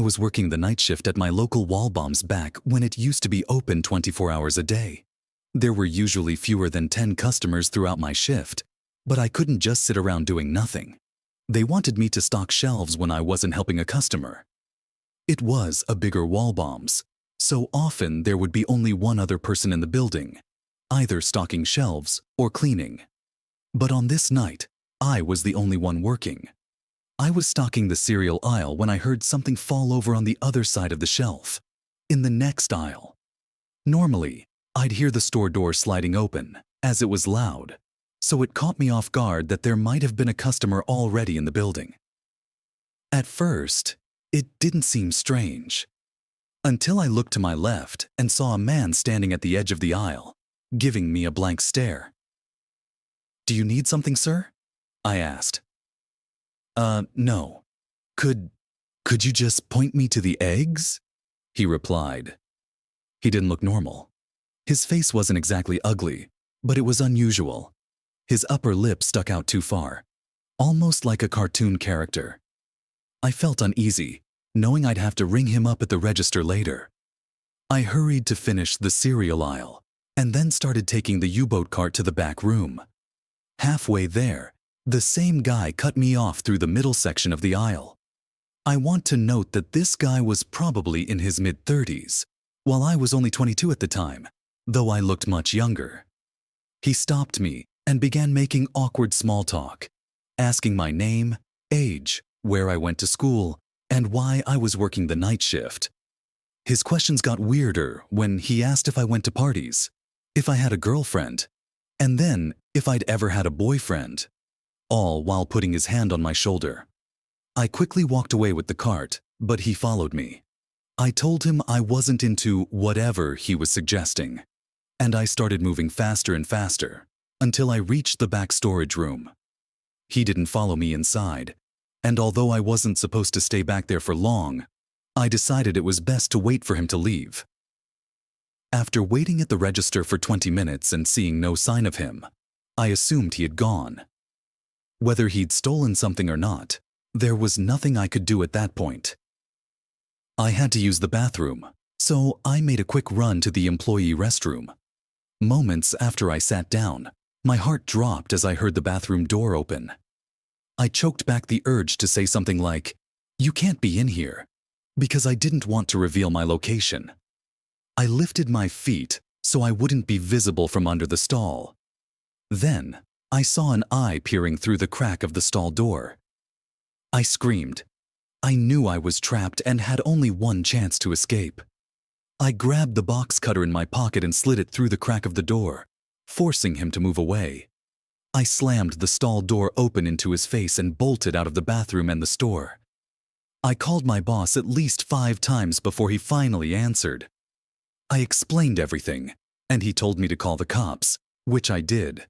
I was working the night shift at my local wall bombs back when it used to be open 24 hours a day. There were usually fewer than 10 customers throughout my shift, but I couldn't just sit around doing nothing. They wanted me to stock shelves when I wasn't helping a customer. It was a bigger wall bombs, so often there would be only one other person in the building, either stocking shelves or cleaning. But on this night, I was the only one working. I was stocking the cereal aisle when I heard something fall over on the other side of the shelf, in the next aisle. Normally, I'd hear the store door sliding open, as it was loud, so it caught me off guard that there might have been a customer already in the building. At first, it didn't seem strange, until I looked to my left and saw a man standing at the edge of the aisle, giving me a blank stare. "Do you need something, sir?" I asked. No. Could you just point me to the eggs?" he replied. He didn't look normal. His face wasn't exactly ugly, but it was unusual. His upper lip stuck out too far, almost like a cartoon character. I felt uneasy, knowing I'd have to ring him up at the register later. I hurried to finish the cereal aisle, and then started taking the U-boat cart to the back room. Halfway there, the same guy cut me off through the middle section of the aisle. I want to note that this guy was probably in his mid-30s, while I was only 22 at the time, though I looked much younger. He stopped me and began making awkward small talk, asking my name, age, where I went to school, and why I was working the night shift. His questions got weirder when he asked if I went to parties, if I had a girlfriend, and then if I'd ever had a boyfriend, all while putting his hand on my shoulder. I quickly walked away with the cart, but he followed me. I told him I wasn't into whatever he was suggesting, and I started moving faster and faster until I reached the back storage room. He didn't follow me inside, and although I wasn't supposed to stay back there for long, I decided it was best to wait for him to leave. After waiting at the register for 20 minutes and seeing no sign of him, I assumed he had gone. Whether he'd stolen something or not, there was nothing I could do at that point. I had to use the bathroom, so I made a quick run to the employee restroom. Moments after I sat down, my heart dropped as I heard the bathroom door open. I choked back the urge to say something like, "You can't be in here," because I didn't want to reveal my location. I lifted my feet so I wouldn't be visible from under the stall. Then, I saw an eye peering through the crack of the stall door. I screamed. I knew I was trapped and had only one chance to escape. I grabbed the box cutter in my pocket and slid it through the crack of the door, forcing him to move away. I slammed the stall door open into his face and bolted out of the bathroom and the store. I called my boss at least 5 times before he finally answered. I explained everything, and he told me to call the cops, which I did.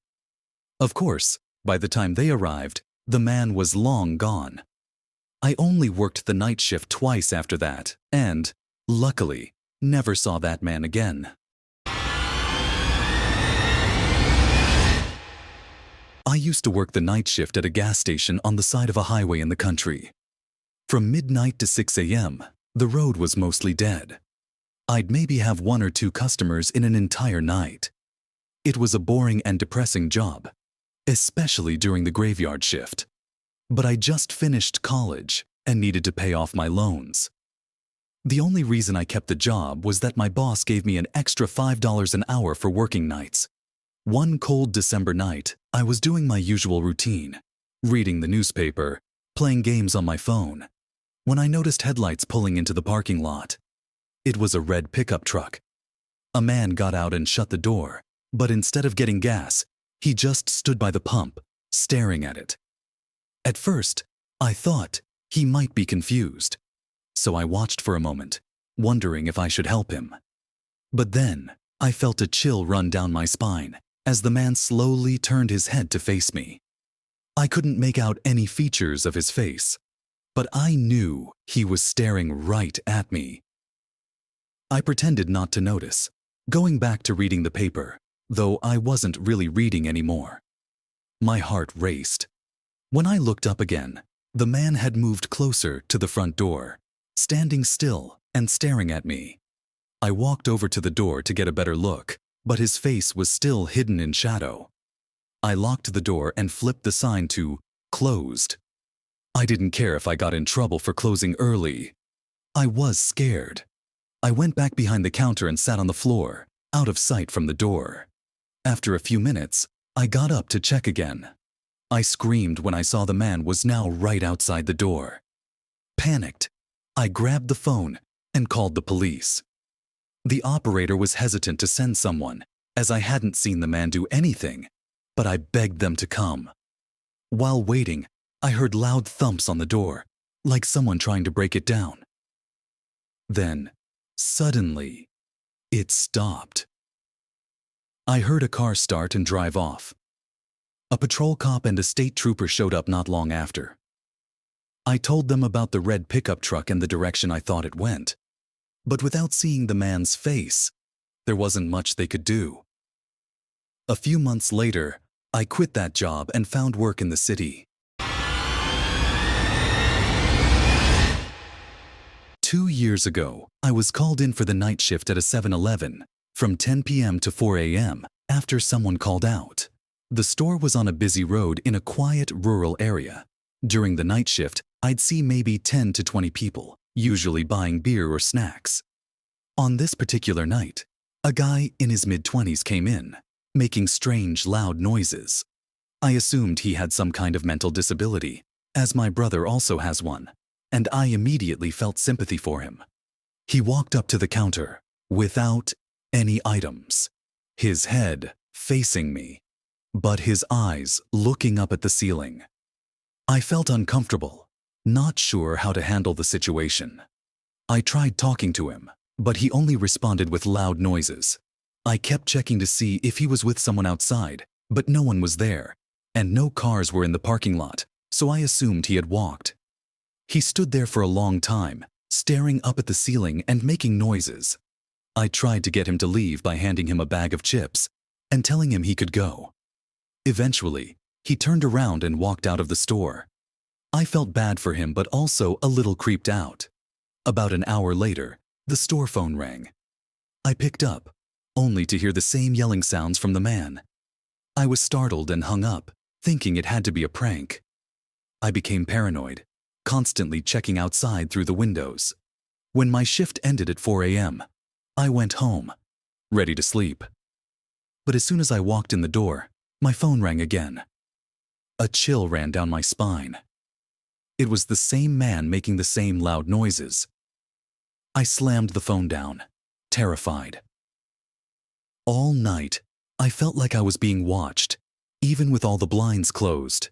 Of course, by the time they arrived, the man was long gone. I only worked the night shift twice after that, and, luckily, never saw that man again. I used to work the night shift at a gas station on the side of a highway in the country. From midnight to 6 a.m., the road was mostly dead. I'd maybe have 1 or 2 customers in an entire night. It was a boring and depressing job, especially during the graveyard shift. But I just finished college and needed to pay off my loans. The only reason I kept the job was that my boss gave me an extra $5 an hour for working nights. One cold December night, I was doing my usual routine, reading the newspaper, playing games on my phone, when I noticed headlights pulling into the parking lot. It was a red pickup truck. A man got out and shut the door, but instead of getting gas, he just stood by the pump, staring at it. At first, I thought he might be confused, so I watched for a moment, wondering if I should help him. But then, I felt a chill run down my spine as the man slowly turned his head to face me. I couldn't make out any features of his face, but I knew he was staring right at me. I pretended not to notice, going back to reading the paper, though I wasn't really reading anymore. My heart raced. When I looked up again, the man had moved closer to the front door, standing still and staring at me. I walked over to the door to get a better look, but his face was still hidden in shadow. I locked the door and flipped the sign to closed. I didn't care if I got in trouble for closing early. I was scared. I went back behind the counter and sat on the floor, out of sight from the door. After a few minutes, I got up to check again. I screamed when I saw the man was now right outside the door. Panicked, I grabbed the phone and called the police. The operator was hesitant to send someone, as I hadn't seen the man do anything, but I begged them to come. While waiting, I heard loud thumps on the door, like someone trying to break it down. Then, suddenly, it stopped. I heard a car start and drive off. A patrol cop and a state trooper showed up not long after. I told them about the red pickup truck and the direction I thought it went. But without seeing the man's face, there wasn't much they could do. A few months later, I quit that job and found work in the city. 2 years ago, I was called in for the night shift at a 7-Eleven from 10 p.m. to 4 a.m. after someone called out. The store was on a busy road in a quiet rural area. During the night shift, I'd see maybe 10 to 20 people, usually buying beer or snacks. On this particular night, a guy in his mid-20s came in, making strange, loud noises. I assumed he had some kind of mental disability, as my brother also has one, and I immediately felt sympathy for him. He walked up to the counter, without any items, his head facing me, but his eyes looking up at the ceiling. I felt uncomfortable, not sure how to handle the situation. I tried talking to him, but he only responded with loud noises. I kept checking to see if he was with someone outside, but no one was there, and no cars were in the parking lot, so I assumed he had walked. He stood there for a long time, staring up at the ceiling and making noises. I tried to get him to leave by handing him a bag of chips and telling him he could go. Eventually, he turned around and walked out of the store. I felt bad for him but also a little creeped out. About an hour later, the store phone rang. I picked up, only to hear the same yelling sounds from the man. I was startled and hung up, thinking it had to be a prank. I became paranoid, constantly checking outside through the windows. When my shift ended at 4 a.m., I went home, ready to sleep. But as soon as I walked in the door, my phone rang again. A chill ran down my spine. It was the same man making the same loud noises. I slammed the phone down, terrified. All night, I felt like I was being watched, even with all the blinds closed.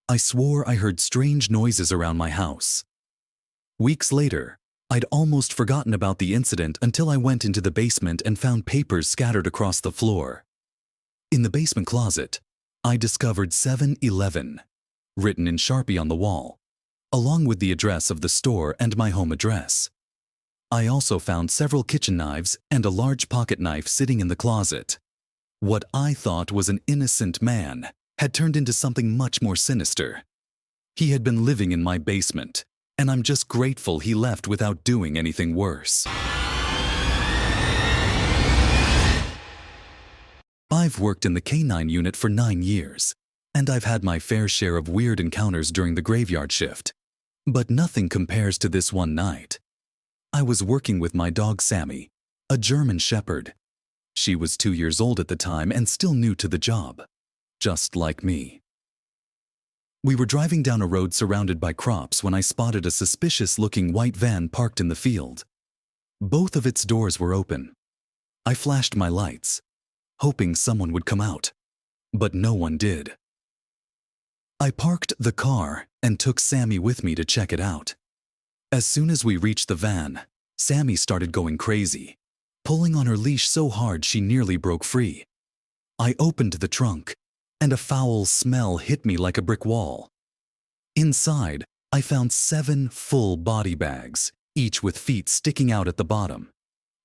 I swore I heard strange noises around my house. Weeks later, I'd almost forgotten about the incident until I went into the basement and found papers scattered across the floor. In the basement closet, I discovered 7-Eleven, written in Sharpie on the wall, along with the address of the store and my home address. I also found several kitchen knives and a large pocket knife sitting in the closet. What I thought was an innocent man had turned into something much more sinister. He had been living in my basement, and I'm just grateful he left without doing anything worse. I've worked in the K-9 unit for 9 years, and I've had my fair share of weird encounters during the graveyard shift. But nothing compares to this one night. I was working with my dog Sammy, a German Shepherd. She was 2 years old at the time and still new to the job, just like me. We were driving down a road surrounded by crops when I spotted a suspicious-looking white van parked in the field. Both of its doors were open. I flashed my lights, hoping someone would come out, but no one did. I parked the car and took Sammy with me to check it out. As soon as we reached the van, Sammy started going crazy, pulling on her leash so hard she nearly broke free. I opened the trunk, and a foul smell hit me like a brick wall. Inside, I found 7 full body bags, each with feet sticking out at the bottom.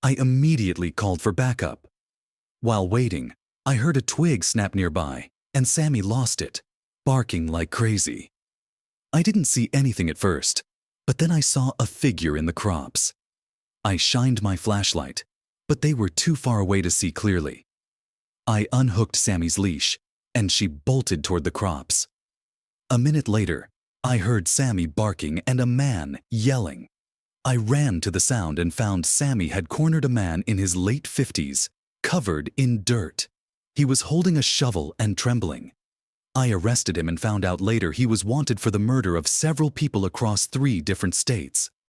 I immediately called for backup. While waiting, I heard a twig snap nearby, and Sammy lost it, barking like crazy. I didn't see anything at first, But then I saw a figure in the crops. I shined my flashlight, but they were too far away to see clearly. I unhooked Sammy's leash, and she bolted toward the crops. A minute later, I heard Sammy barking and a man yelling. I ran to the sound and found Sammy had cornered a man in his late 50s, covered in dirt. He was holding a shovel and trembling. I arrested him and found out later he was wanted for the murder of several people across 3 different states.